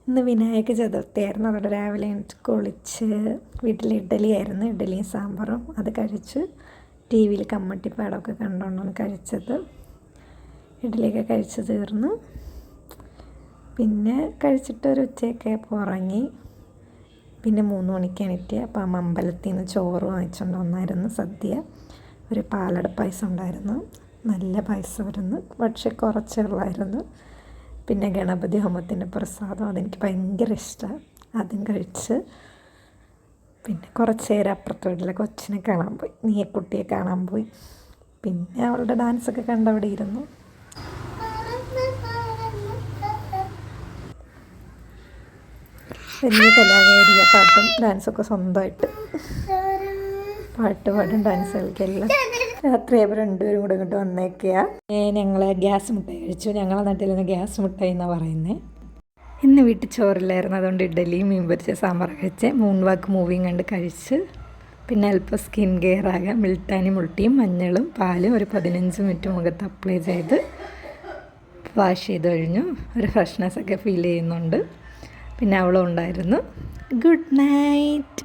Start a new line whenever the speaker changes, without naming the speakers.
ഇന്ന് വിനായക ചതുർത്ഥിയായിരുന്നു. അവിടെ രാവിലെ എണീറ്റ് കുളിച്ച് വീട്ടിൽ ഇഡ്ഡലിയായിരുന്നു, ഇഡ്ഡലിയും സാമ്പാറും അത് കഴിച്ച് ടി വിയിൽ കമ്മട്ടിപ്പാടമൊക്കെ കണ്ടുകൊണ്ടാണ് കഴിച്ചത്. ഇഡ്ഡലിയൊക്കെ കഴിച്ച് തീർന്നു. പിന്നെ കഴിച്ചിട്ട് ഒരു ഉച്ചയൊക്കെ ഉറങ്ങി. പിന്നെ 3 മണിക്ക് എണീറ്റ്. അപ്പം അമ്മ അമ്പലത്തിൽ നിന്ന് ചോറ് വാങ്ങിച്ചുകൊണ്ട് വന്നായിരുന്നു, സദ്യ. ഒരു പാലട പായസം ഉണ്ടായിരുന്നു, നല്ല പായസമായിരുന്നു, പക്ഷെ കുറച്ചേ ഉള്ളായിരുന്നു. പിന്നെ ഗണപതി ഹോമത്തിൻ്റെ പ്രസാദം, അതെനിക്ക് ഭയങ്കര ഇഷ്ടമാണ്, അതും കഴിച്ച്. പിന്നെ കുറച്ച് നേരം അപ്പുറത്തെ വീട്ടിലെ കൊച്ചിനെ കാണാൻ പോയി, നീയക്കുട്ടിയെ കാണാൻ പോയി. പിന്നെ അവളുടെ ഡാൻസൊക്കെ കണ്ടവിടെ ഇരുന്നു. വലിയ കലാകാരിയ, പാട്ടും ഡാൻസൊക്കെ സ്വന്തമായിട്ട് പാട്ട് പാടും ഡാൻസ് കളിക്കെല്ലാം. രാത്രി അവർ രണ്ടുപേരും കൂടെ ഇങ്ങോട്ട് വന്നേക്കുക. ഞങ്ങൾ ഗ്യാസ് മുട്ടായി കഴിച്ചു. ഞങ്ങളെ നാട്ടിൽ നിന്ന് ഗ്യാസ് മുട്ടായി എന്നാണ് പറയുന്നത്. ഇന്ന് വീട്ടിൽ ചോറില്ലായിരുന്നു, അതുകൊണ്ട് ഇഡ്ഡലിയും മീൻ പൊരിച്ച സാമ്പാർ കഴിച്ച് 3 വാക്ക് മൂവിയും കണ്ട് കഴിച്ച്. പിന്നെ അല്പം സ്കിൻ കെയർ ആകാൻ മിൽട്ടാനി മുൾട്ടിയും മഞ്ഞളും പാലും ഒരു 15 മിനിറ്റ് മുഖത്ത് അപ്ലൈ ചെയ്ത് വാഷ് ചെയ്ത് കഴിഞ്ഞു. ഒരു ഫ്രഷ്നെസ്സൊക്കെ ഫീൽ ചെയ്യുന്നുണ്ട്. പിന്നെ അവളും ഉണ്ടായിരുന്നു. Good night.